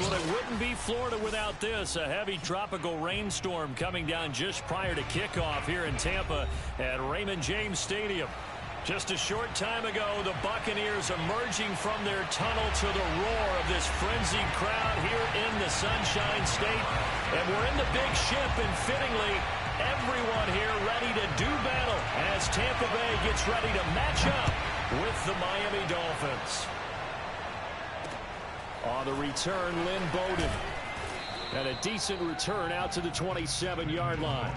Well, it wouldn't be Florida without this. A heavy tropical rainstorm coming down just prior to kickoff here in Tampa at Raymond James Stadium. Just a short time ago, the Buccaneers emerging from their tunnel to the roar of this frenzied crowd here in the Sunshine State. And we're in the big ship, and fittingly, everyone here ready to do battle as Tampa Bay gets ready to match up with the Miami Dolphins. On the return, Lynn Bowden. And a decent return out to the 27-yard line.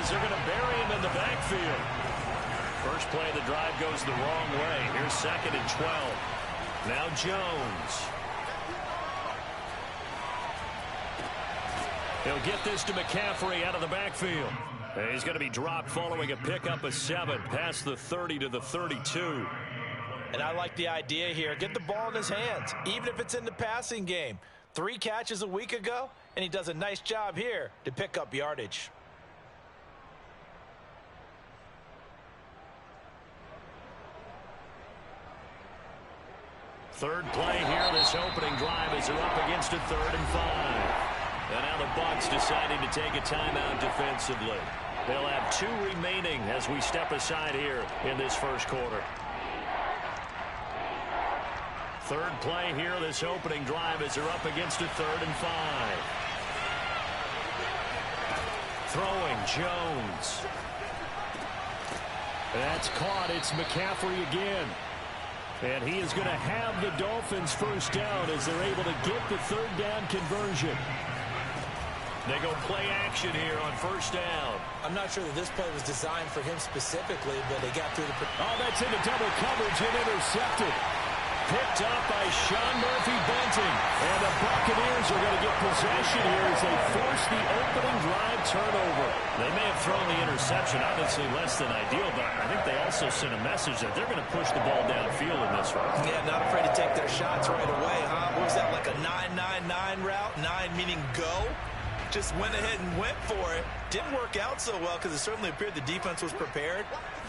They're going to bury him in the backfield. First play of the drive goes the wrong way. Here's 2nd and 12. Now Jones. He'll get this to McCaffrey out of the backfield. And he's going to be dropped following a pickup of 7 past the 30 to the 32. And I like the idea here. Get the ball in his hands, even if it's in the passing game. 3 catches a week ago, and he does a nice job here to pick up yardage. Third play here, this opening drive as they're up against a 3rd and 5. And now the Bucs deciding to take a timeout defensively. They'll have 2 remaining as we step aside here in this first quarter. Third play here, this opening drive as they're up against a 3rd and 5. Throwing, Jones. That's caught. It's McCaffrey again. And he is going to have the Dolphins first down as they're able to get the 3rd down conversion. They go play action here on first down. I'm not sure that this play was designed for him specifically, but they got through the... Oh, that's into double coverage and intercepted. Picked up by Sean Murphy-Bunting. And the Buccaneers are going to get possession here as they force the opening drive turnover. They may have thrown the interception, obviously less than ideal, but I think they also sent a message that they're going to push the ball downfield in this one. Yeah, not afraid to take their shots right away, huh? What was that, like a 9-9-9 route? 9 meaning go? Just went ahead and went for it. Didn't work out so well because it certainly appeared the defense was prepared.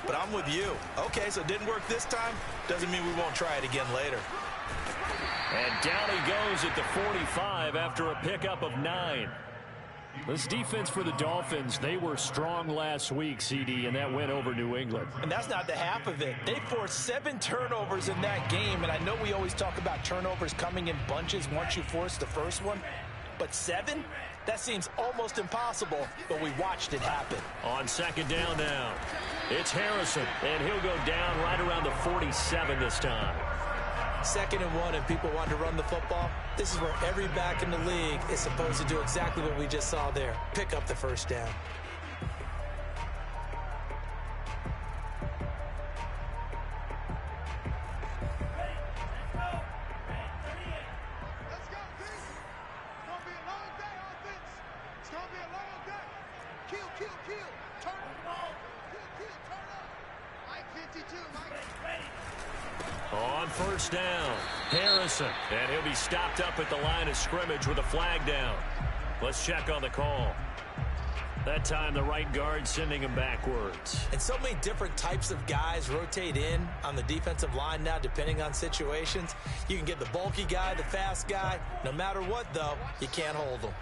But I'm with you. Okay, so it didn't work this time. Doesn't mean we won't try it again later. And down he goes at the 45 after a pickup of 9. This defense for the Dolphins, they were strong last week, CD, and that went over New England. And that's not the half of it. They forced 7 turnovers in that game, and I know we always talk about turnovers coming in bunches once you force the first one. But 7? That seems almost impossible, but we watched it happen. On 2nd down now, it's Harrison, and he'll go down right around the 47 this time. 2nd and 1, and people want to run the football. This is where every back in the league is supposed to do exactly what we just saw there. Pick up the first down. On first down, Harrison, and he'll be stopped up at the line of scrimmage with a flag down. Let's check on the call. That time the right guard sending him backwards. And so many different types of guys rotate in on the defensive line now depending on situations. You can get the bulky guy, the fast guy. No matter what, though, you can't hold them.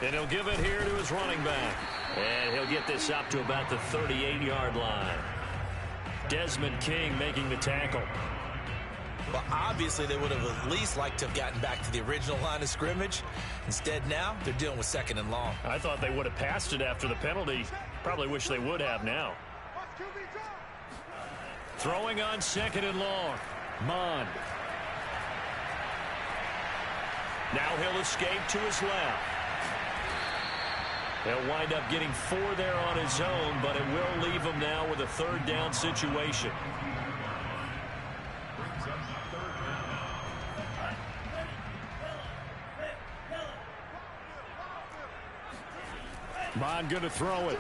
And he'll give it here to his running back. And he'll get this up to about the 38-yard line. Desmond King making the tackle. Well, obviously they would have at least liked to have gotten back to the original line of scrimmage. Instead now, they're dealing with 2nd and long. I thought they would have passed it after the penalty. Probably wish they would have now. Throwing on 2nd and long. Mon. Now he'll escape to his left. He'll wind up getting 4 there on his own, but it will leave him now with a 3rd down situation. Bond going to throw it.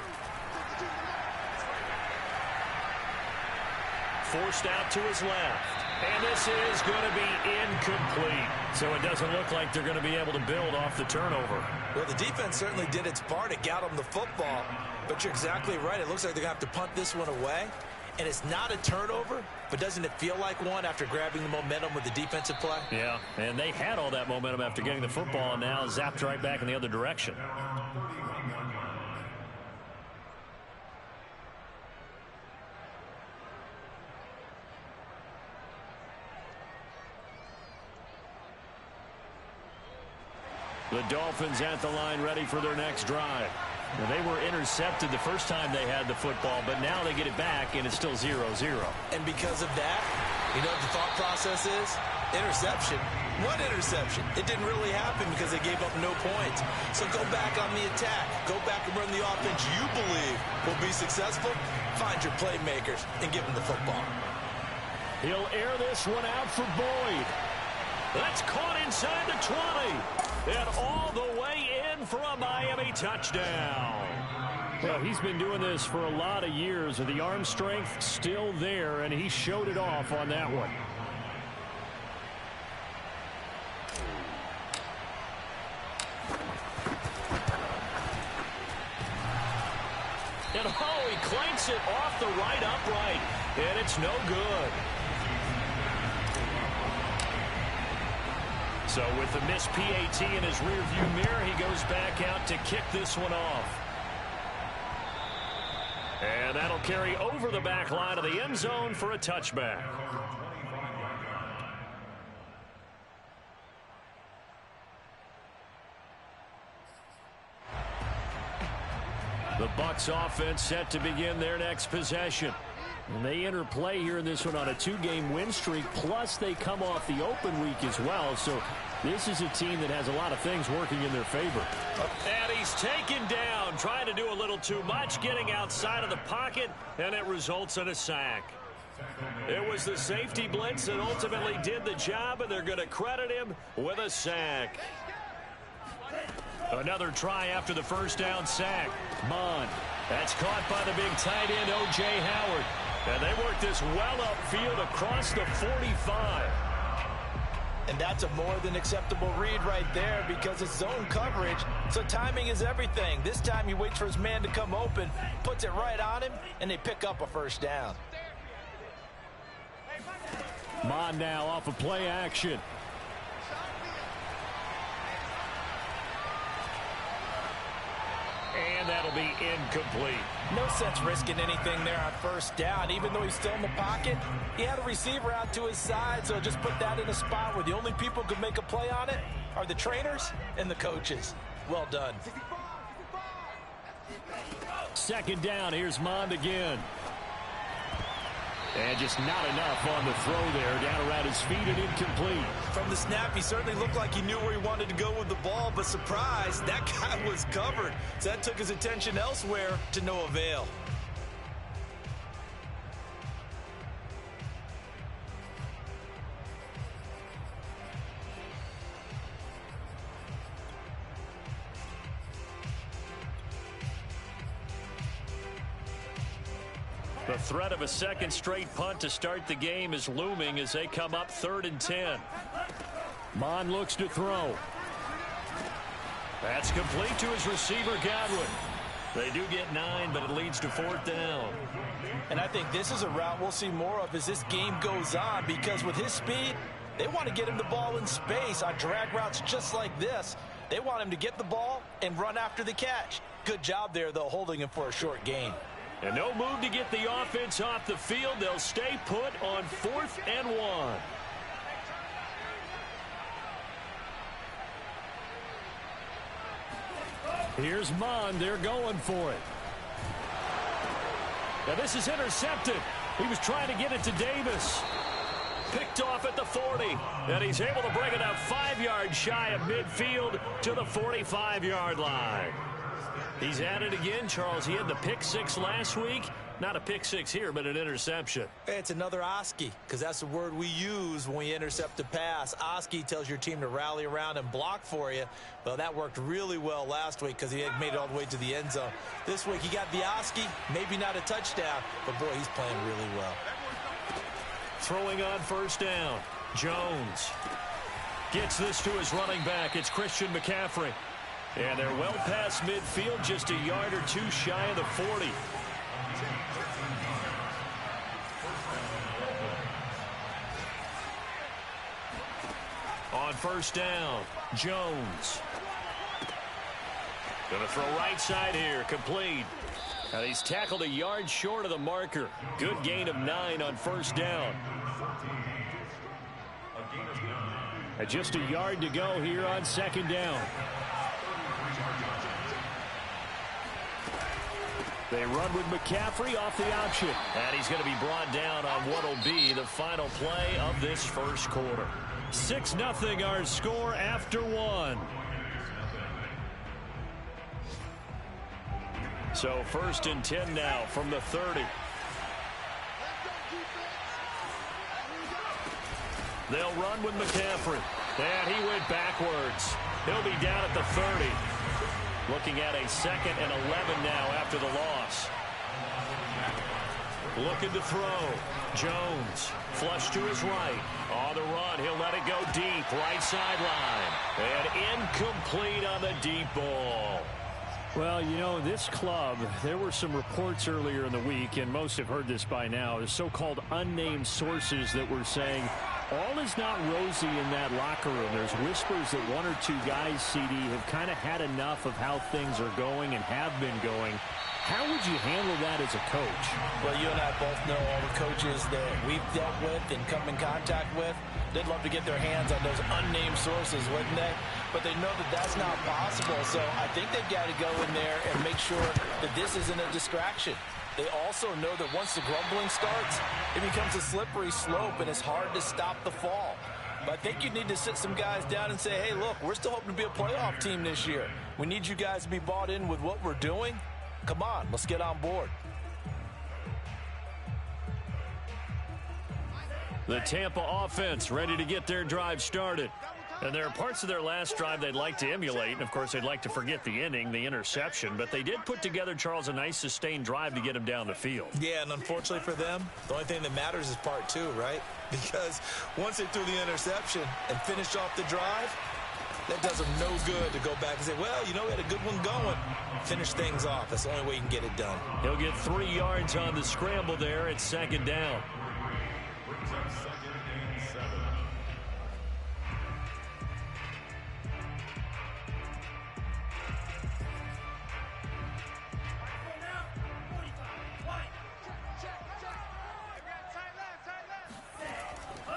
Forced out to his left. And this is going to be incomplete. So it doesn't look like they're going to be able to build off the turnover. Well, the defense certainly did its part. It got them the football. But you're exactly right. It looks like they're going to have to punt this one away. And it's not a turnover, but doesn't it feel like one after grabbing the momentum with the defensive play? Yeah, and they had all that momentum after getting the football, and now zapped right back in the other direction. The Dolphins at the line ready for their next drive. Now, they were intercepted the first time they had the football, but now they get it back, and it's still 0-0. And because of that, you know what the thought process is? Interception. What interception? It didn't really happen because they gave up no points. So go back on the attack. Go back and run the offense you believe will be successful. Find your playmakers and give them the football. He'll air this one out for Boyd. That's caught inside the 20. And all the way in for a Miami touchdown. Well, he's been doing this for a lot of years, and the arm strength still there, and he showed it off on that one. And oh, he clanks it off the right upright, and it's no good. So with the missed PAT in his rearview mirror, he goes back out to kick this one off. And that'll carry over the back line of the end zone for a touchback. The Bucs offense set to begin their next possession. And they enter play here in this one on a 2-game win streak, plus they come off the open week as well. So this is a team that has a lot of things working in their favor. And he's taken down, trying to do a little too much, getting outside of the pocket, and it results in a sack. It was the safety blitz that ultimately did the job, and they're going to credit him with a sack. Another try after the first down sack. Bond. That's caught by the big tight end, O.J. Howard. And they work this well upfield across the 45. And that's a more than acceptable read right there because it's zone coverage, so timing is everything. This time he waits for his man to come open, puts it right on him, and they pick up a first down. Bond now off of play action. And that'll be incomplete. No sense risking anything there on first down. Even though he's still in the pocket, he had a receiver out to his side, so just put that in a spot where the only people who could make a play on it are the trainers and the coaches. Well done. Second down, here's Mond again. And just not enough on the throw there. Down around his feet and incomplete. From the snap, he certainly looked like he knew where he wanted to go with the ball, but surprise, that guy was covered. So that took his attention elsewhere to no avail. The threat of a second straight punt to start the game is looming as they come up 3rd and 10. Bond looks to throw. That's complete to his receiver, Godwin. They do get 9, but it leads to 4th down. And I think this is a route we'll see more of as this game goes on because with his speed, they want to get him the ball in space on drag routes just like this. They want him to get the ball and run after the catch. Good job there, though, holding him for a short gain. And no move to get the offense off the field. They'll stay put on 4th and 1. Here's Mond. They're going for it. Now this is intercepted. He was trying to get it to Davis. Picked off at the 40. And he's able to bring it up 5 yards shy of midfield to the 45-yard line. He's at it again, Charles. He had the pick 6 last week. Not a pick six here, but an interception. It's another Oski, because that's the word we use when we intercept a pass. Oski tells your team to rally around and block for you. Well, that worked really well last week because he had made it all the way to the end zone. This week, he got the Oski, maybe not a touchdown, but boy, he's playing really well. Throwing on first down, Jones gets this to his running back. It's Christian McCaffrey. And they're well past midfield, just a yard or two shy of the 40. On first down, Jones. Gonna throw right side here, complete. And he's tackled a yard short of the marker. Good gain of 9 on first down. And just a yard to go here on second down. They run with McCaffrey off the option. And he's going to be brought down on what will be the final play of this first quarter. 6-0 our score after 1. So first and 10 now from the 30. They'll run with McCaffrey. And he went backwards. He'll be down at the 30. Looking at a 2nd and 11 now after the loss. Looking to throw. Jones, flush to his right. On the run, he'll let it go deep. Right sideline. And incomplete on the deep ball. Well, you know, this club, there were some reports earlier in the week, and most have heard this by now, the so-called unnamed sources that were saying all is not rosy in that locker room. There's whispers that 1 or 2 guys, CD, have kind of had enough of how things are going and have been going. How would you handle that as a coach? Well, you and I both know all the coaches that we've dealt with and come in contact with. They'd love to get their hands on those unnamed sources, wouldn't they? But they know that that's not possible. So I think they've got to go in there and make sure that this isn't a distraction. They also know that once the grumbling starts, it becomes a slippery slope, and it's hard to stop the fall. But I think you need to sit some guys down and say, hey, look, we're still hoping to be a playoff team this year. We need you guys to be bought in with what we're doing. Come on, let's get on board. The Tampa offense ready to get their drive started. And there are parts of their last drive they'd like to emulate. And, of course, they'd like to forget the inning, the interception. But they did put together, Charles, a nice sustained drive to get him down the field. Yeah, and unfortunately for them, the only thing that matters is part 2, right? Because once they threw the interception and finished off the drive, that does them no good to go back and say, well, you know, we had a good one going. Finish things off. That's the only way you can get it done. He'll get 3 yards on the scramble there at second down.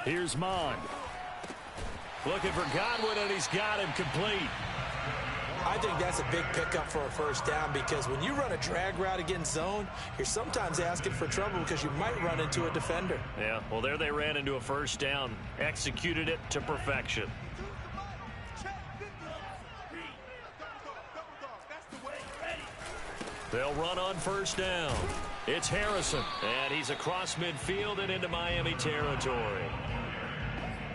Here's Mond. Looking for Godwin, and he's got him complete. I think that's a big pickup for a first down, because when you run a drag route against zone, you're sometimes asking for trouble because you might run into a defender. Yeah, well, there they ran into a first down. Executed it to perfection. They'll run on first down. It's Harrison, and he's across midfield and into Miami territory.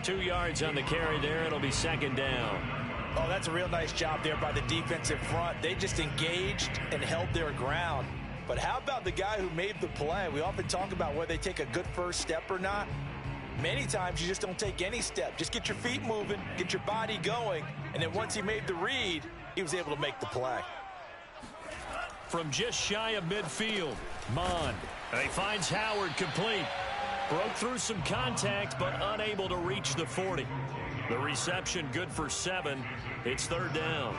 2 yards on the carry there. It'll be second down. Oh, that's a real nice job there by the defensive front. They just engaged and held their ground. But how about the guy who made the play? We often talk about whether they take a good first step or not. Many times you just don't take any step. Just get your feet moving, get your body going, and then once he made the read, he was able to make the play. From just shy of midfield, Mond. And he finds Howard complete. Broke through some contact, but unable to reach the 40. The reception good for 7. It's third down.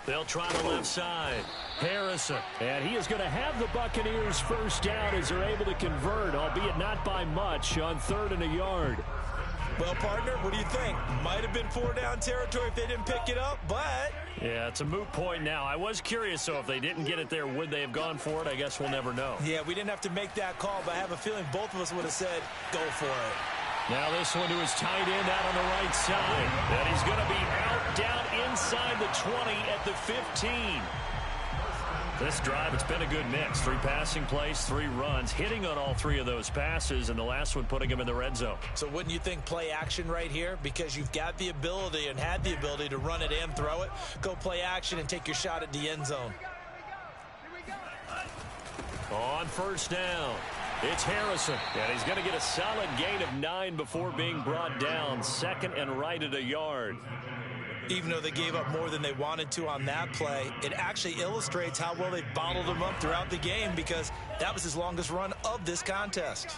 They'll try the left side. Harrison. And he is going to have the Buccaneers first down as they're able to convert, albeit not by much, on 3rd and a yard. Well, partner, what do you think? Might have been 4-down territory if they didn't pick it up, but... Yeah, it's a moot point now. I was curious, so if they didn't get it there, would they have gone for it? I guess we'll never know. Yeah, we didn't have to make that call, but I have a feeling both of us would have said, go for it. Now this one to his tight end out on the right side. And he's going to be out down inside the 20 at the 15. This drive, it's been a good mix. 3 passing plays, 3 runs, hitting on all 3 of those passes, and the last one putting him in the red zone. So wouldn't you think play action right here? Because you've got the ability and had the ability to run it and throw it. Go play action and take your shot at the end zone. On first down, it's Harrison. And he's going to get a solid gain of 9 before being brought down. 2nd and right at a yard. Even though they gave up more than they wanted to on that play, it actually illustrates how well they bottled him up throughout the game because that was his longest run of this contest.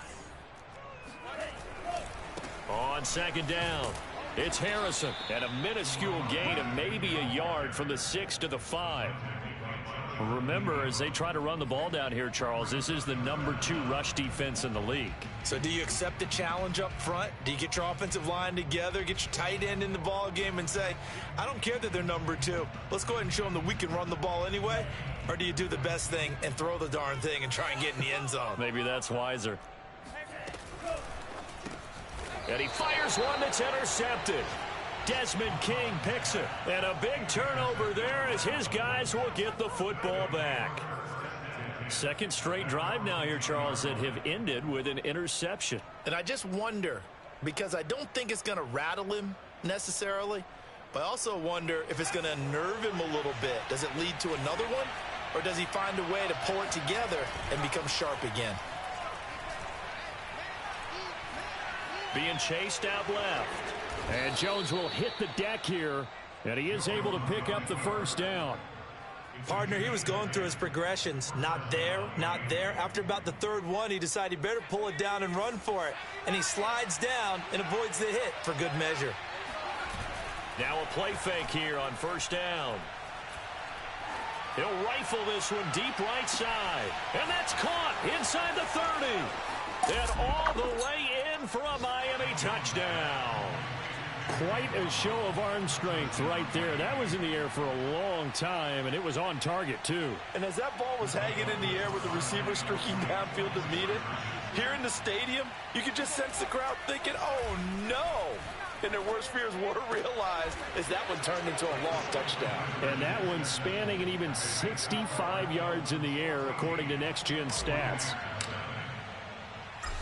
On 2nd down, it's Harrison. And a minuscule gain of maybe a yard from the 6 to the 5. Remember, as they try to run the ball down here, Charles, this is the number 2 rush defense in the league. So do you accept the challenge up front? Do you get your offensive line together, get your tight end in the ball game and say, I don't care that they're number 2. Let's go ahead and show them that we can run the ball anyway? Or do you do the best thing and throw the darn thing and try and get in the end zone? Maybe that's wiser. And he fires one that's intercepted. Desmond King picks it. And a big turnover there as his guys will get the football back. 2nd straight drive now here, Charles, that have ended with an interception. And I just wonder, because I don't think it's going to rattle him necessarily, but I also wonder if it's going to unnerve him a little bit. Does it lead to another one? Or does he find a way to pull it together and become sharp again? Being chased out left. And Jones will hit the deck here, and he is able to pick up the first down. Partner, he was going through his progressions. Not there, not there. After about the 3rd one, he decided he better pull it down and run for it. And he slides down and avoids the hit for good measure. Now a play fake here on first down. He'll rifle this one deep right side. And that's caught inside the 30. And all the way in for a Miami touchdown. Quite a show of arm strength right there. That was in the air for a long time, and it was on target, too. And as that ball was hanging in the air with the receiver streaking downfield to meet it, here in the stadium, you could just sense the crowd thinking, oh, no. And their worst fears were realized as that one turned into a long touchdown. And that one spanning and even 65 yards in the air, according to Next Gen Stats.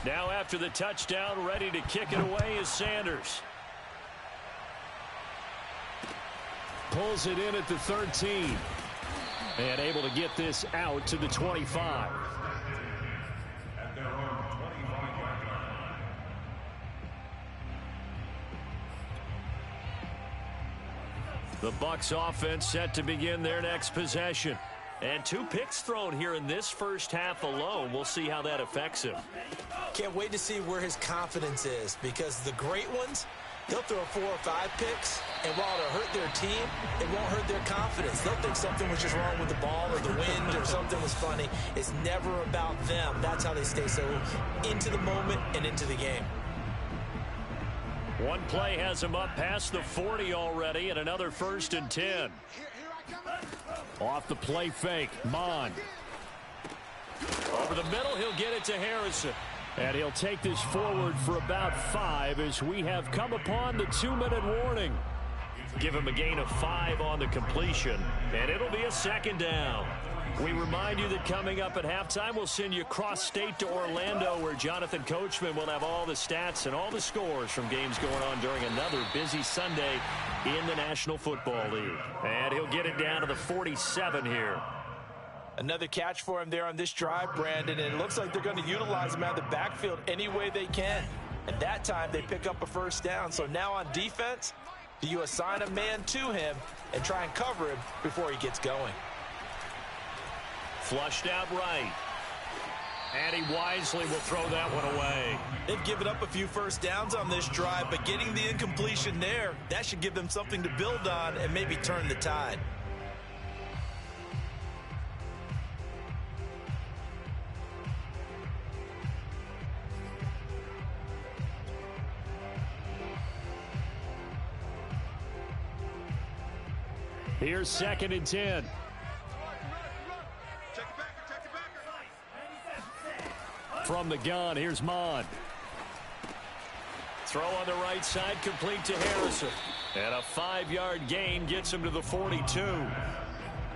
Now after the touchdown, ready to kick it away is Sanders. Pulls it in at the 13. And able to get this out to the 25. The Bucs offense set to begin their next possession. And 2 picks thrown here in this first half alone. We'll see how that affects him. Can't wait to see where his confidence is, because the great ones, they'll throw 4 or 5 picks, and while it'll hurt their team, it won't hurt their confidence. They'll think something was just wrong with the ball or the wind or something was funny. It's never about them. That's how they stay so into the moment and into the game. One play has him up past the 40 already, and another 1st and 10. Off the play fake, Mon. Over the middle, he'll get it to Harrison. And he'll take this forward for about 5 as we have come upon the 2-minute warning. Give him a gain of 5 on the completion, and it'll be a 2nd down. We remind you that coming up at halftime, we'll send you cross-state to Orlando, where Jonathan Coachman will have all the stats and all the scores from games going on during another busy Sunday in the National Football League. And he'll get it down to the 47 here. Another catch for him there on this drive, Brandon, and it looks like they're going to utilize him out of the backfield any way they can. And that time they pick up a first down. So now on defense, do you assign a man to him and try and cover him before he gets going? Flushed out right. And he wisely will throw that one away. They've given up a few first downs on this drive, but getting the incompletion there, that should give them something to build on and maybe turn the tide. Here's 2nd and 10. From the gun, here's Maine. Throw on the right side, complete to Harrison. And a 5-yard gain gets him to the 42.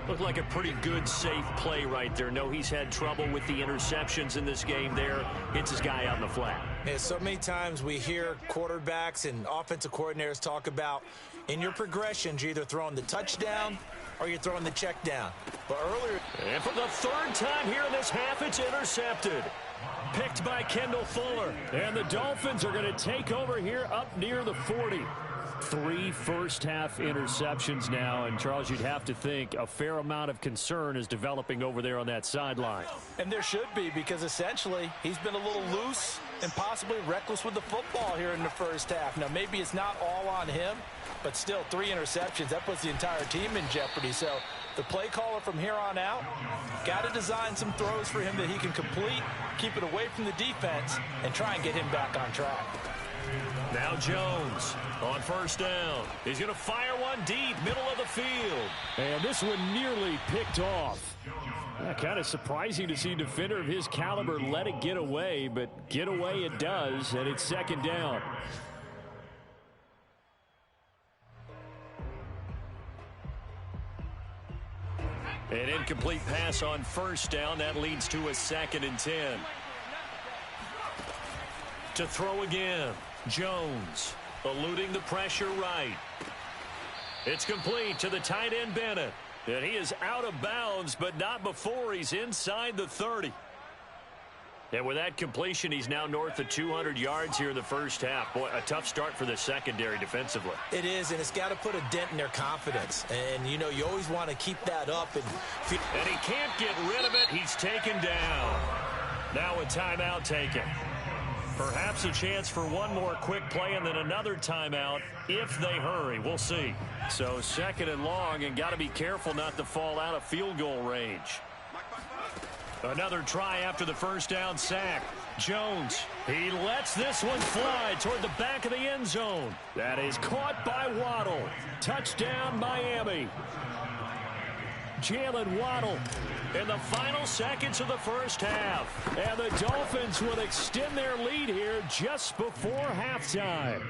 Looked like a pretty good, safe play right there. No, he's had trouble with the interceptions in this game there. Hits his guy out in the flat. Yeah, so many times we hear quarterbacks and offensive coordinators talk about in your progressions, you're either throwing the touchdown or you're throwing the check down. But earlier... And for the 3rd time here in this half, it's intercepted. Picked by Kendall Fuller. And the Dolphins are going to take over here up near the 40. 3 first-half interceptions now. And, Charles, you'd have to think a fair amount of concern is developing over there on that sideline. And there should be, because essentially he's been a little loose and possibly reckless with the football here in the first half. Now, maybe it's not all on him, but still 3 interceptions. That puts the entire team in jeopardy. So the play caller from here on out got to design some throws for him that he can complete, keep it away from the defense, and try and get him back on track. Now Jones on 1st down. He's going to fire one deep, middle of the field. And this one nearly picked off. Kind of surprising to see a defender of his caliber let it get away, but get away it does, and it's 2nd down. An incomplete pass on 1st down. That leads to a 2nd and 10. To throw again, Jones eluding the pressure right. It's complete to the tight end Bennett. And he is out of bounds, but not before he's inside the 30. And with that completion, he's now north of 200 yards here in the first half. Boy, a tough start for the secondary defensively. It is, and it's got to put a dent in their confidence. And, you know, you always want to keep that up. And he can't get rid of it. He's taken down. Now a timeout taken. Perhaps a chance for one more quick play and then another timeout if they hurry. We'll see. So 2nd and long, and got to be careful not to fall out of field goal range. Another try after the 1st down sack. Jones, he lets this one fly toward the back of the end zone. That is caught by Waddle. Touchdown, Miami. Jalen Waddle in the final seconds of the first half. And the Dolphins will extend their lead here just before halftime.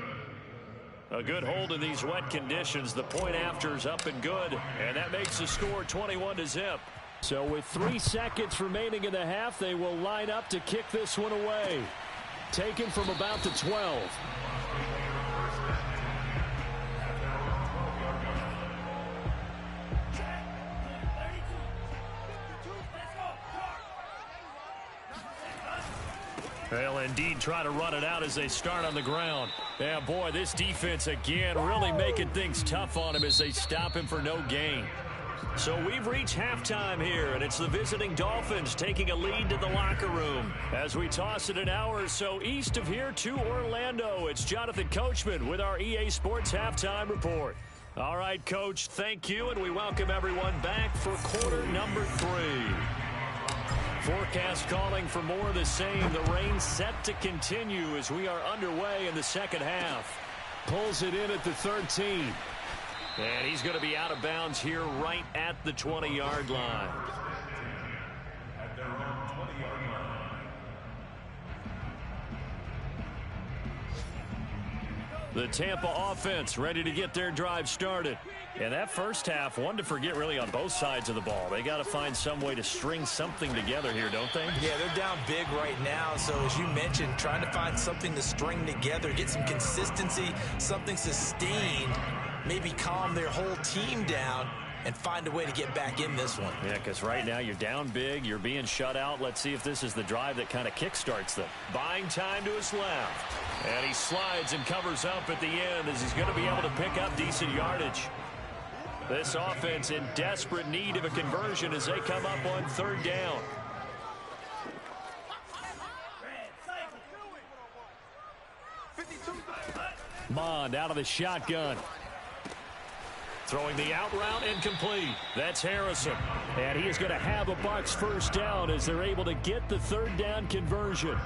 A good hold in these wet conditions. The point after is up and good. And that makes the score 21-0. So with 3 seconds remaining in the half, they will line up to kick this one away. Taken from about the 12. They'll indeed try to run it out as they start on the ground. Yeah, boy, this defense again really making things tough on him as they stop him for no gain. So we've reached halftime here, and it's the visiting Dolphins taking a lead to the locker room. As we toss it an hour or so east of here to Orlando, it's Jonathan Coachman with our EA Sports Halftime Report. All right, Coach, thank you, and we welcome everyone back for quarter number 3. Forecast calling for more of the same. The rain set to continue as we are underway in the second half. Pulls it in at the 13. And he's going to be out of bounds here right at the 20-yard line. At their own 20-yard line. The Tampa offense ready to get their drive started. And that first half, one to forget really on both sides of the ball. They got to find some way to string something together here, don't they? Yeah, they're down big right now. So as you mentioned, trying to find something to string together, get some consistency, something sustained, maybe calm their whole team down and find a way to get back in this one. Yeah, because right now you're down big, you're being shut out. Let's see if this is the drive that kind of kickstarts them. Buying time to his left. And he slides and covers up at the end as he's going to be able to pick up decent yardage. This offense in desperate need of a conversion as they come up on 3rd down. Mond out of the shotgun. Throwing the out route incomplete. That's Harrison. And he is going to have a Bucs first down as they're able to get the 3rd down conversion.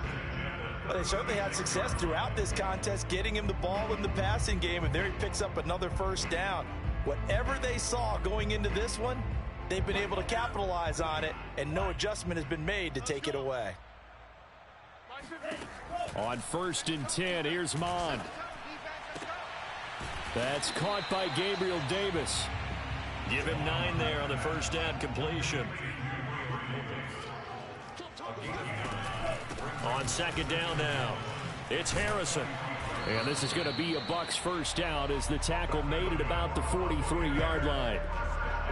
Well, they certainly had success throughout this contest getting him the ball in the passing game, and there he picks up another first down. Whatever they saw going into this one, they've been able to capitalize on it, and no adjustment has been made to take it away. On 1st and 10, here's Maine. That's caught by Gabriel Davis. Give him 9 there on the first down completion. On 2nd down now, it's Harrison. And this is going to be a Bucs first down as the tackle made it about the 43-yard line.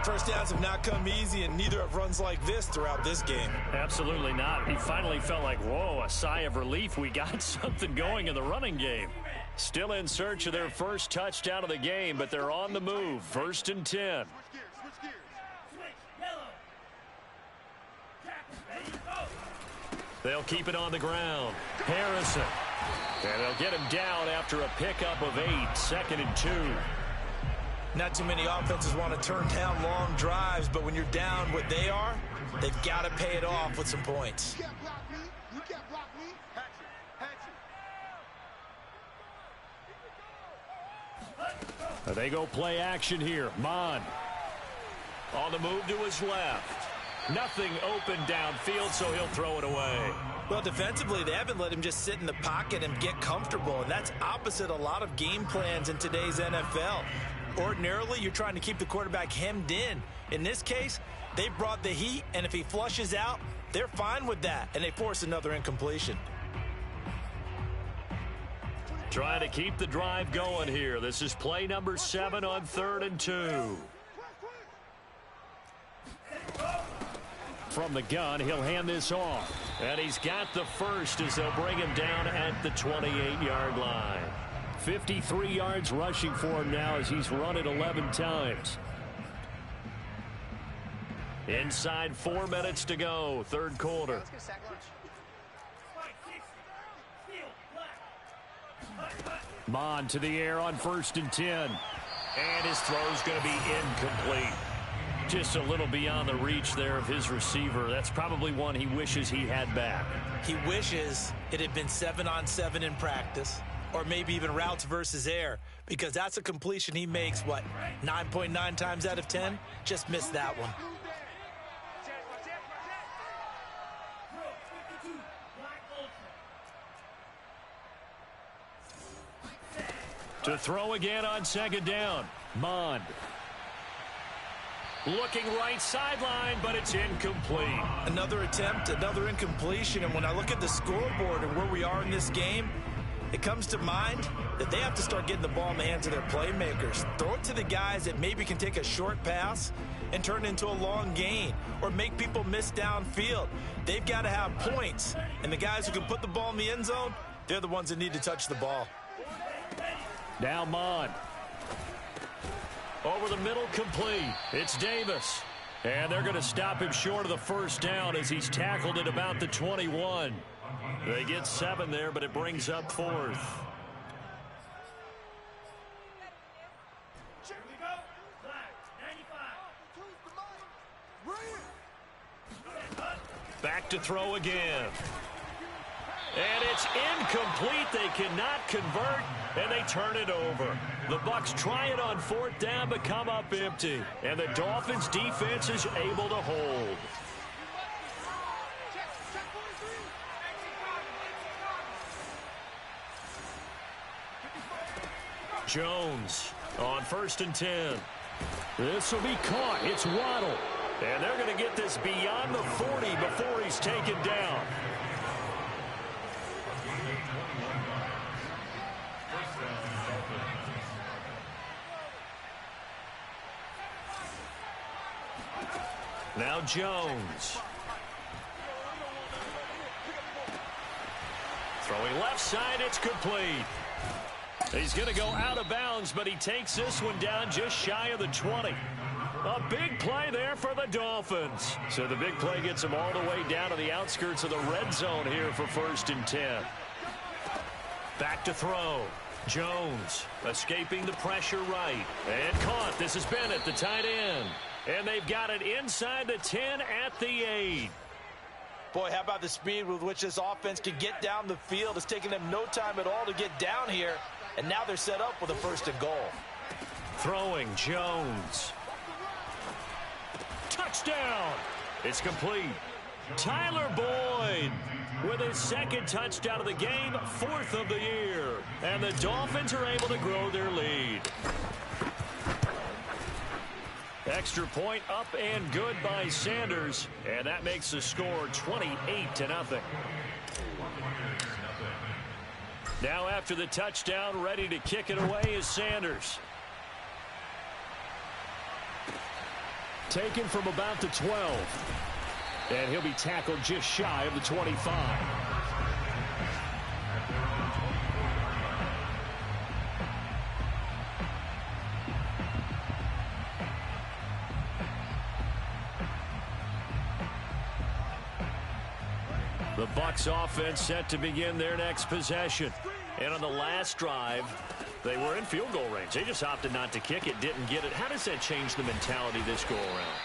First downs have not come easy, and neither have runs like this throughout this game. Absolutely not. He finally felt like, whoa, a sigh of relief. We got something going in the running game. Still in search of their first touchdown of the game, but they're on the move. 1st and 10. They'll keep it on the ground. Harrison. And they'll get him down after a pickup of 8. 2nd and 2. Not too many offenses want to turn down long drives, but when you're down what they are, they've got to pay it off with some points. They go play action here. Maine. On the move to his left. Nothing open downfield, so he'll throw it away. Well, defensively, they haven't let him just sit in the pocket and get comfortable, and that's opposite a lot of game plans in today's NFL. Ordinarily, you're trying to keep the quarterback hemmed in. In this case, they brought the heat, and if he flushes out, they're fine with that, and they force another incompletion. Trying to keep the drive going here. This is play number 7 on 3rd and 2. From the gun, he'll hand this off. And he's got the first as they'll bring him down at the 28-yard line. 53 yards rushing for him now as he's run it 11 times. Inside 4 minutes to go, 3rd quarter. Maine to the air on 1st and 10. And his throw's going to be incomplete. Just a little beyond the reach there of his receiver. That's probably one he wishes he had back. He wishes it had been 7-on-7 in practice, or maybe even routes versus air, because that's a completion he makes, 9.9 times out of 10? Just missed that one. To throw again on 2nd down. Maine. Looking right sideline, but it's incomplete. Another attempt, another incompletion, and when I look at the scoreboard and where we are in this game, it comes to mind that they have to start getting the ball in the hands of their playmakers. Throw it to the guys that maybe can take a short pass and turn it into a long gain or make people miss downfield. They've got to have points, and the guys who can put the ball in the end zone, they're the ones that need to touch the ball. Now Maine. Over the middle, complete. It's Davis. And they're going to stop him short of the first down as he's tackled at about the 21. They get 7 there, but it brings up 4th. Back to throw again. And it's incomplete. They cannot convert, and they turn it over. The Bucs try it on 4th down, but come up empty. And the Dolphins' defense is able to hold. Jones on 1st and 10. This will be caught. It's Waddle. And they're going to get this beyond the 40 before he's taken down. Now Jones. Throwing left side, it's complete. He's going to go out of bounds, but he takes this one down just shy of the 20. A big play there for the Dolphins. So the big play gets them all the way down to the outskirts of the red zone here for 1st and 10. Back to throw. Jones escaping the pressure right. And caught. This is Bennett, the tight end. And they've got it inside the 10 at the 8. Boy, how about the speed with which this offense can get down the field? It's taken them no time at all to get down here. And now they're set up with a 1st and goal. Throwing Jones. Touchdown. It's complete. Tyler Boyd with his second touchdown of the game, 4th of the year. And the Dolphins are able to grow their lead. Extra point up and good by Sanders. And that makes the score 28-0. Now after the touchdown, ready to kick it away is Sanders. Taken from about the 12. And he'll be tackled just shy of the 25. The Bucs offense set to begin their next possession. And on the last drive, they were in field goal range. They just opted not to kick it, didn't get it. How does that change the mentality this go around?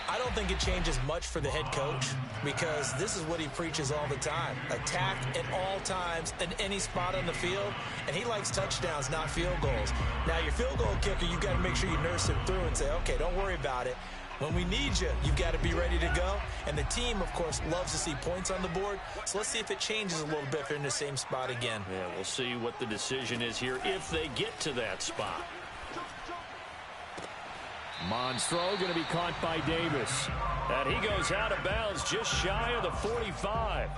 I don't think it changes much for the head coach because this is what he preaches all the time. Attack at all times in any spot on the field, and he likes touchdowns, not field goals. Now, your field goal kicker, you've got to make sure you nurse him through and say, okay, don't worry about it. When we need you, you've got to be ready to go. And the team, of course, loves to see points on the board. So let's see if it changes a little bit if they're in the same spot again. Yeah, we'll see what the decision is here if they get to that spot. Mond's throw going to be caught by Davis. And he goes out of bounds just shy of the 45.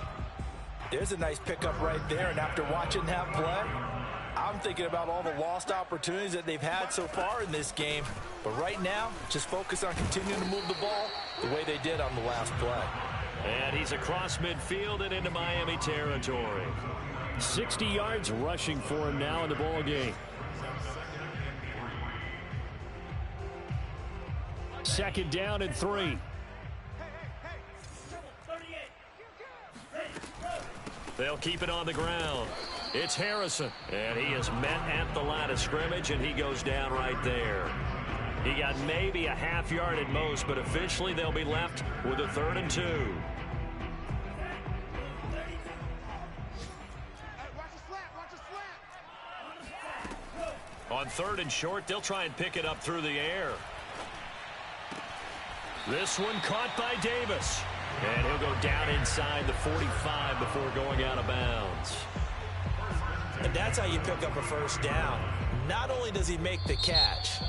There's a nice pickup right there. And after watching that play, I'm thinking about all the lost opportunities that they've had so far in this game. But right now, just focus on continuing to move the ball the way they did on the last play. And he's across midfield and into Miami territory. 60 yards rushing for him now in the ball game. Second down and 3. They'll keep it on the ground. It's Harrison, and he is met at the line of scrimmage, and he goes down right there. He got maybe a half yard at most, but officially they'll be left with a 3rd and 2. On 3rd and short, they'll try and pick it up through the air. This one caught by Davis. And he'll go down inside the 45 before going out of bounds. And that's how you pick up a first down. Not only does he make the catch,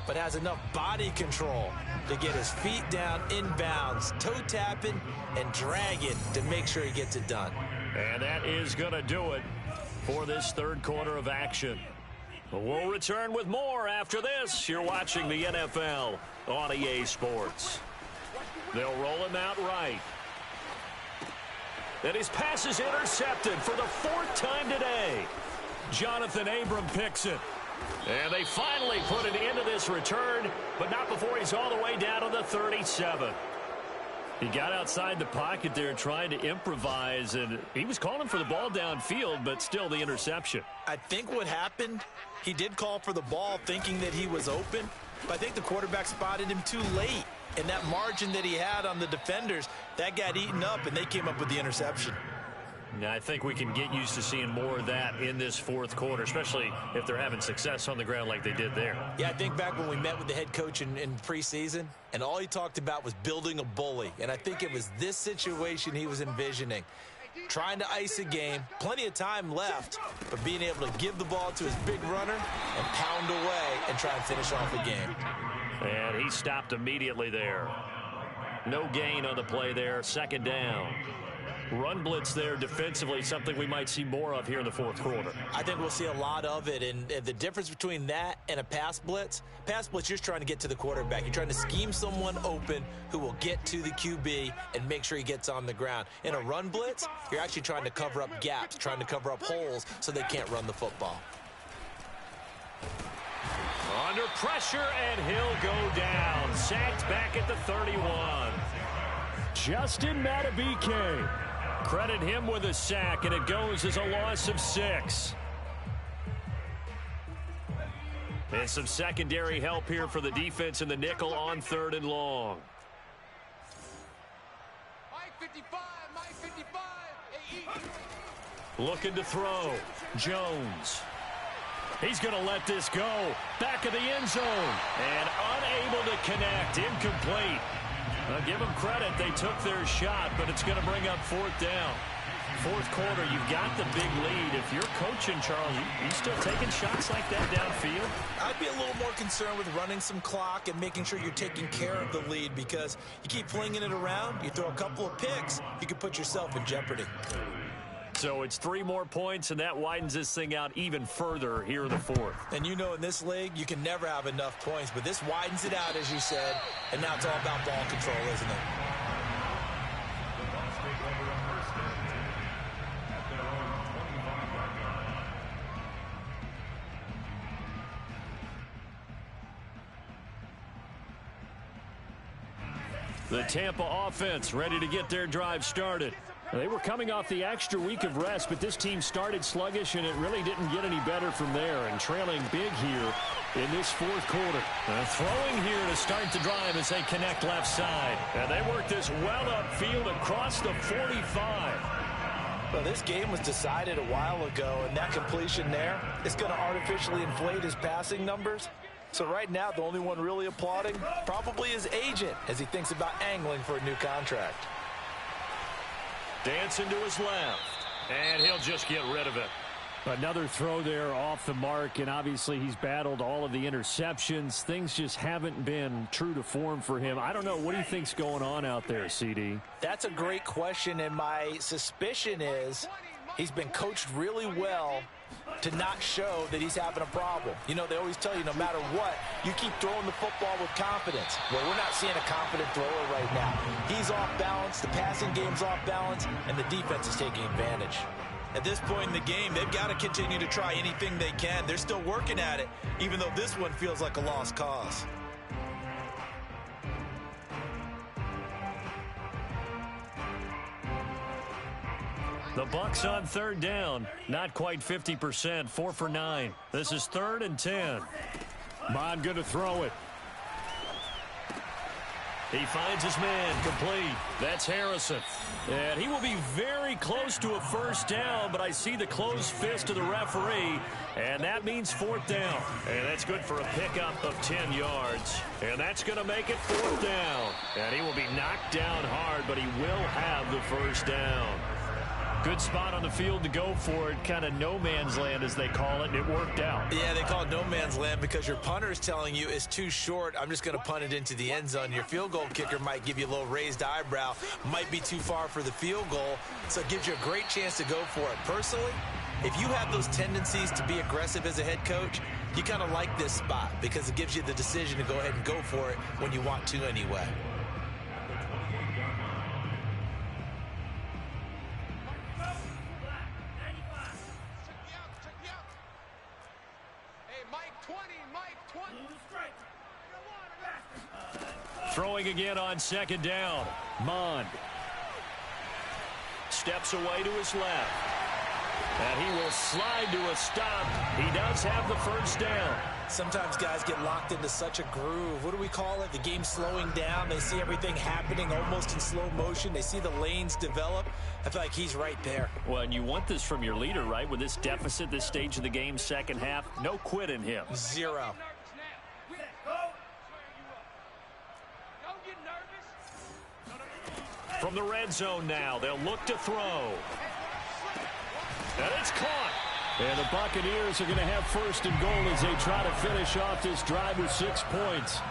but has enough body control to get his feet down inbounds, toe tapping and dragging to make sure he gets it done. And that is going to do it for this 3rd quarter of action. We'll return with more after this. You're watching the NFL on EA Sports. They'll roll him out right. And his pass is intercepted for the 4th time today. Jonathan Abram picks it. And they finally put it into this return, but not before he's all the way down to the 37. He got outside the pocket there trying to improvise, and he was calling for the ball downfield, but still the interception. I think what happened, he did call for the ball thinking that he was open, but I think the quarterback spotted him too late. And that margin that he had on the defenders, that got eaten up, and they came up with the interception. Now, I think we can get used to seeing more of that in this 4th quarter, especially if they're having success on the ground like they did there. Yeah, I think back when we met with the head coach in preseason, and all he talked about was building a bully. And I think it was this situation he was envisioning. Trying to ice a game, plenty of time left, but being able to give the ball to his big runner and pound away and try and finish off the game. And he stopped immediately there. No gain on the play there. 2nd down. Run blitz there defensively, something we might see more of here in the 4th quarter. I think we'll see a lot of it, and the difference between that and a pass blitz, you're just trying to get to the quarterback. You're trying to scheme someone open who will get to the QB and make sure he gets on the ground. In a run blitz, you're actually trying to cover up gaps, trying to cover up holes so they can't run the football. Under pressure, and he'll go down. Sacked back at the 31. Justin Matabike. Credit him with a sack, and it goes as a loss of 6. And some secondary help here for the defense in the nickel on 3rd and long. Looking to throw. Jones. He's going to let this go. Back of the end zone. And unable to connect. Incomplete. Well, give them credit. They took their shot, but it's going to bring up 4th down. Fourth quarter, you've got the big lead. If you're coaching, Charles, you still taking shots like that downfield? I'd be a little more concerned with running some clock and making sure you're taking care of the lead, because you keep flinging it around, you throw a couple of picks, you can put yourself in jeopardy. So it's 3 more points, and that widens this thing out even further here in the 4th. And you know, in this league, you can never have enough points, but this widens it out, as you said, and now it's all about ball control, isn't it? The Tampa offense ready to get their drive started. They were coming off the extra week of rest, but this team started sluggish, and it really didn't get any better from there, and trailing big here in this 4th quarter. Throwing here to start the drive as they connect left side. And they work this well upfield across the 45. Well, this game was decided a while ago, and that completion there is going to artificially inflate his passing numbers. So right now, the only one really applauding probably his agent as he thinks about angling for a new contract. Dancing to his left, and he'll just get rid of it. Another throw there off the mark, and obviously he's battled all of the interceptions. Things just haven't been true to form for him. I don't know. What do you think's going on out there, CD? That's a great question, and my suspicion is he's been coached really well to not show that he's having a problem. You know, they always tell you no matter what, you keep throwing the football with confidence. Well, we're not seeing a confident thrower right now. He's off balance, the passing game's off balance, and the defense is taking advantage. At this point in the game, they've got to continue to try anything they can. They're still working at it, even though this one feels like a lost cause. The Bucs on 3rd down. Not quite 50%. 4 for 9. This is 3rd and 10. Bond going to throw it. He finds his man complete. That's Harrison. And he will be very close to a 1st down, but I see the closed fist of the referee, and that means 4th down. And that's good for a pickup of 10 yards. And that's going to make it 4th down. And he will be knocked down hard, but he will have the 1st down. Good spot on the field to go for it. Kind of no man's land, as they call it, and it worked out. Yeah, they call it no man's land because your punter is telling you it's too short. I'm just going to punt it into the end zone. Your field goal kicker might give you a little raised eyebrow. Might be too far for the field goal, so it gives you a great chance to go for it. Personally, if you have those tendencies to be aggressive as a head coach, you kind of like this spot because it gives you the decision to go ahead and go for it when you want to anyway. Throwing again on 2nd down. Mond steps away to his left. And he will slide to a stop. He does have the 1st down. Sometimes guys get locked into such a groove. What do we call it? The game slowing down. They see everything happening almost in slow motion. They see the lanes develop. I feel like he's right there. Well, and you want this from your leader, right? With this deficit, this stage of the game, 2nd half, no quit in him. 0. From the red zone now, they'll look to throw. And it's caught. And the Buccaneers are going to have 1st and goal as they try to finish off this drive with 6 points.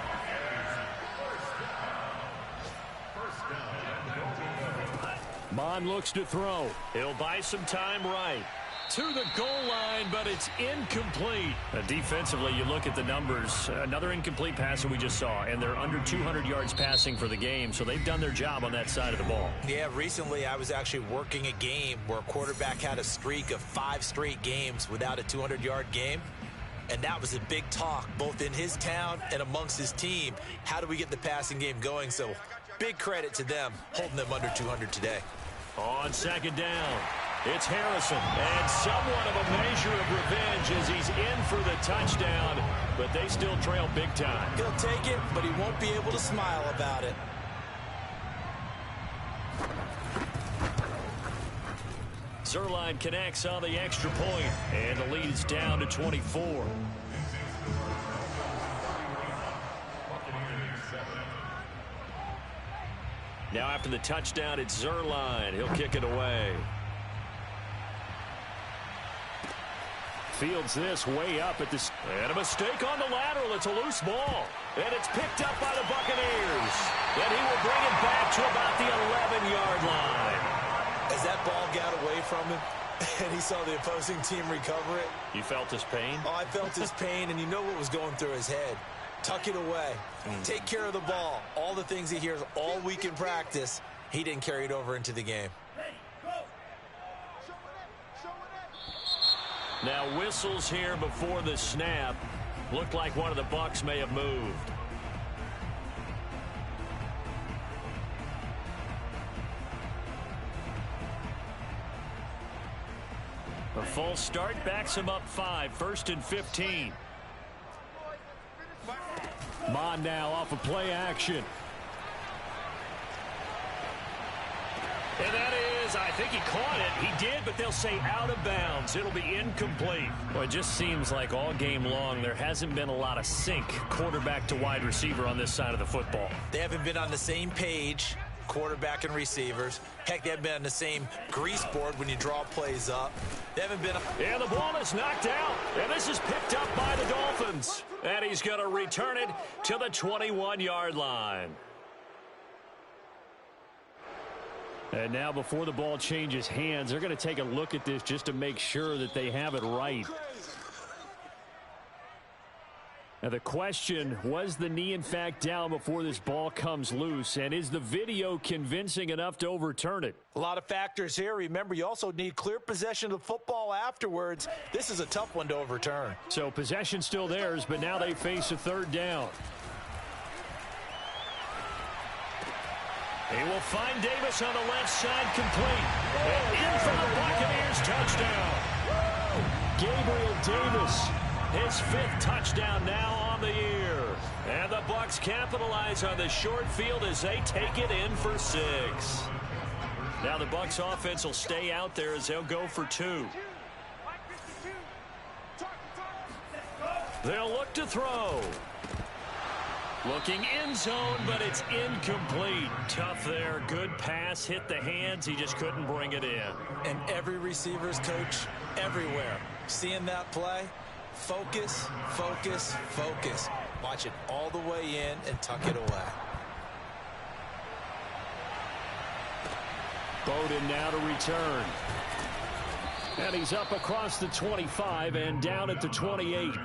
Mond looks to throw. He'll buy some time right to the goal line, but it's incomplete. Defensively, you look at the numbers. Another incomplete pass that we just saw, and they're under 200 yards passing for the game, so they've done their job on that side of the ball. Yeah, recently I was actually working a game where a quarterback had a streak of 5 straight games without a 200-yard game, and that was a big talk both in his town and amongst his team. How do we get the passing game going? So big credit to them holding them under 200 today. On 2nd down, it's Harrison, and somewhat of a measure of revenge as he's in for the touchdown, but they still trail big time. He'll take it, but he won't be able to smile about it. Zerline connects on the extra point, and the lead is down to 24. Now after the touchdown, it's Zerline. He'll kick it away. Fields this way up at this. And a mistake on the lateral. It's a loose ball. And it's picked up by the Buccaneers. And he will bring it back to about the 11-yard line. As that ball got away from him, and he saw the opposing team recover it. You felt his pain? Oh, I felt his pain, and you know what was going through his head. Tuck it away. Take care of the ball. All the things he hears all week in practice, he didn't carry it over into the game. Now whistles here before the snap. Looked like one of the Bucs may have moved. A false start backs him up 5. 1st and 15. Mon now off of play action. And that is, I think he caught it. He did, but they'll say out of bounds. It'll be incomplete. Well, it just seems like all game long there hasn't been a lot of sync quarterback to wide receiver on this side of the football. They haven't been on the same page, quarterback and receivers. Heck, they haven't been on the same grease board when you draw plays up. They haven't been. And the ball is knocked out. And this is picked up by the Dolphins. And he's going to return it to the 21-yard line. And now before the ball changes hands, they're going to take a look at this just to make sure that they have it right. Now the question, was the knee in fact down before this ball comes loose? And is the video convincing enough to overturn it? A lot of factors here. Remember, you also need clear possession of the football afterwards. This is a tough one to overturn. So possession still theirs, but now they face a 3rd down. He will find Davis on the left side, complete. And in for the Buccaneers, touchdown. Gabriel Davis. His 5th touchdown now on the year. And the Bucs capitalize on the short field as they take it in for 6. Now the Bucs offense will stay out there as they'll go for 2. They'll look to throw. Looking end zone, but it's incomplete. Tough there. Good pass. Hit the hands. He just couldn't bring it in. And every receiver's coach everywhere. Seeing that play, focus, focus, focus. Watch it all the way in and tuck it away. Bowden now to return. And he's up across the 25 and down at the 28. The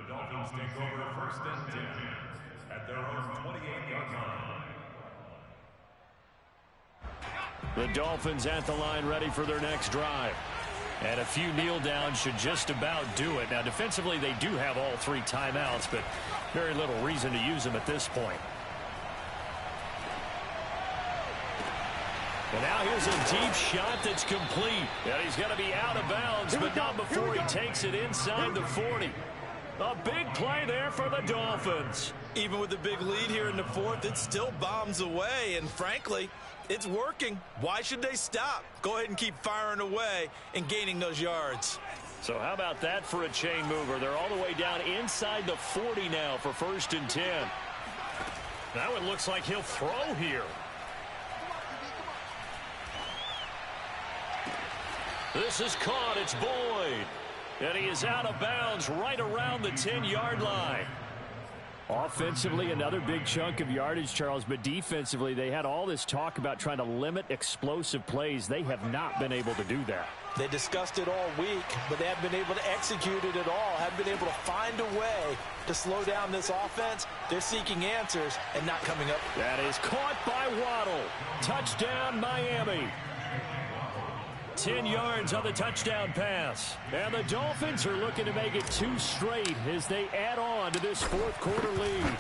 Dolphins take over 1st and 10 at their own 28-yard line. The Dolphins at the line ready for their next drive. And a few kneel downs should just about do it. Now defensively they do have all 3 timeouts, but very little reason to use them at this point. And now here's a deep shot that's complete. And he's going to be out of bounds, but not before he takes it inside the 40. A big play there for the Dolphins. Even with the big lead here in the 4th, it still bombs away, and frankly, it's working. Why should they stop? Go ahead and keep firing away and gaining those yards. So how about that for a chain mover? They're all the way down inside the 40 now for 1st and 10. Now it looks like he'll throw here. This is caught. It's Boyd. And he is out of bounds right around the 10-yard line. Offensively, another big chunk of yardage, Charles, but defensively, they had all this talk about trying to limit explosive plays. They have not been able to do that. They discussed it all week, but they haven't been able to execute it at all, haven't been able to find a way to slow down this offense. They're seeking answers and not coming up. That is caught by Waddle. Touchdown, Miami. 10 yards on the touchdown pass. And the Dolphins are looking to make it 2 straight as they add on to this 4th quarter lead.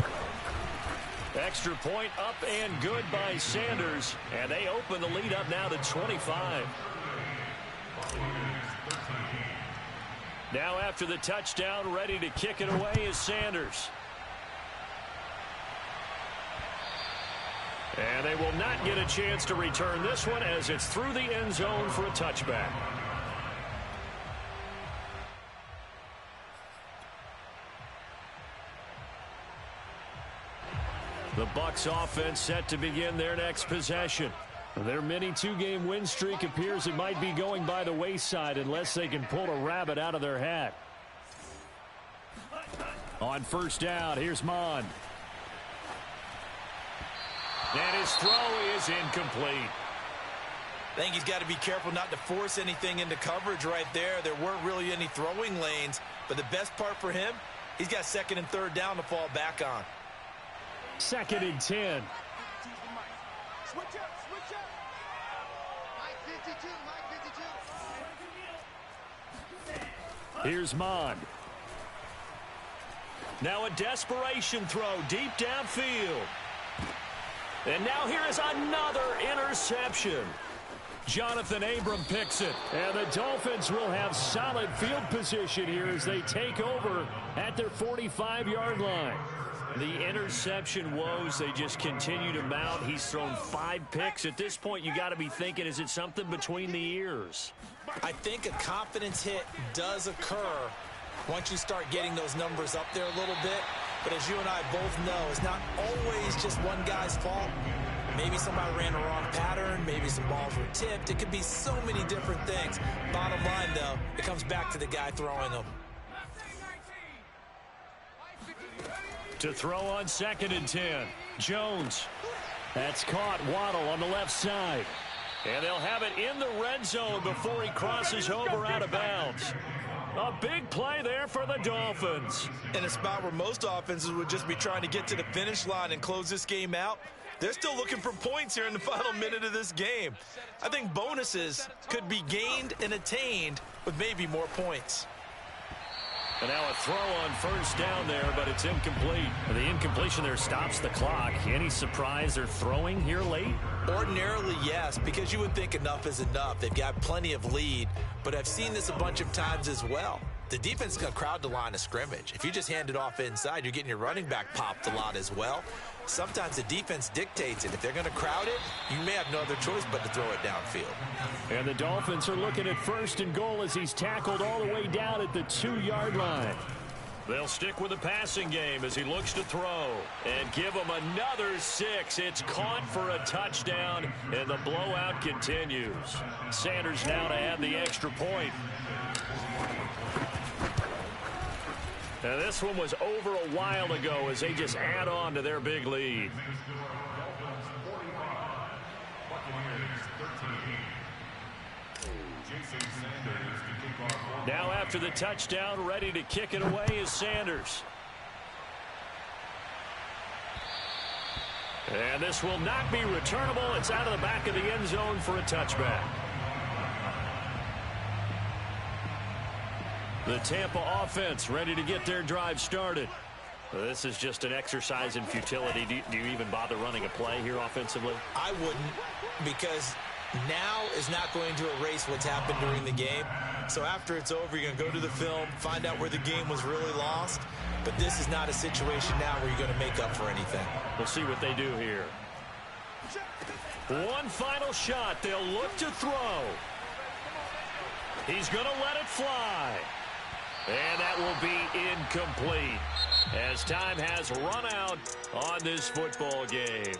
Extra point up and good by Sanders. And they open the lead up now to 25. Now after the touchdown, ready to kick it away is Sanders. And they will not get a chance to return this one as it's through the end zone for a touchback. The Bucs offense set to begin their next possession. Their mini two-game win streak appears it might be going by the wayside unless they can pull a rabbit out of their hat. On first down, here's Maine. And his throw is incomplete. I think he's got to be careful not to force anything into coverage right there. There weren't really any throwing lanes, but the best part for him, he's got second and third down to fall back on. Second and 10. Switch up. Mike 52. Here's Maine. Now a desperation throw deep downfield. And now here is another interception. Jonathan Abram picks it. And the Dolphins will have solid field position here as they take over at their 45-yard line. The interception woes, they just continue to mount. He's thrown 5 picks. At this point, you got to be thinking, is it something between the ears? I think a confidence hit does occur once you start getting those numbers up there a little bit. But as you and I both know, it's not always just one guy's fault. Maybe somebody ran a wrong pattern. Maybe some balls were tipped. It could be so many different things. Bottom line, though, it comes back to the guy throwing them. To throw on second and 10. Jones. That's caught. Waddle on the left side. And they'll have it in the red zone before he crosses over out of bounds. A big play there for the Dolphins. In a spot where most offenses would just be trying to get to the finish line and close this game out, they're still looking for points here in the final minute of this game. I think bonuses could be gained and attained with maybe more points. And now a throw on first down there, but it's incomplete. The incompletion there stops the clock. Any surprise they're throwing here late? Ordinarily, yes, because you would think enough is enough. They've got plenty of lead, but I've seen this a bunch of times as well. The defense is going to crowd the line of scrimmage. If you just hand it off inside, you're getting your running back popped a lot as well. Sometimes the defense dictates it. If they're going to crowd it, you may have no other choice but to throw it downfield. And the Dolphins are looking at first and goal as he's tackled all the way down at the 2-yard line. They'll stick with the passing game as he looks to throw and give him another 6. It's caught for a touchdown, and the blowout continues. Sanders now to add the extra point. Now this one was over a while ago as they just add on to their big lead. Now after the touchdown, ready to kick it away is Sanders. And this will not be returnable. It's out of the back of the end zone for a touchback. The Tampa offense ready to get their drive started. This is just an exercise in futility. Do you even bother running a play here offensively? I wouldn't, because now is not going to erase what's happened during the game. So after it's over, you're going to go to the film, find out where the game was really lost. But this is not a situation now where you're going to make up for anything. We'll see what they do here. One final shot. They'll look to throw. He's going to let it fly. And that will be incomplete as time has run out on this football game.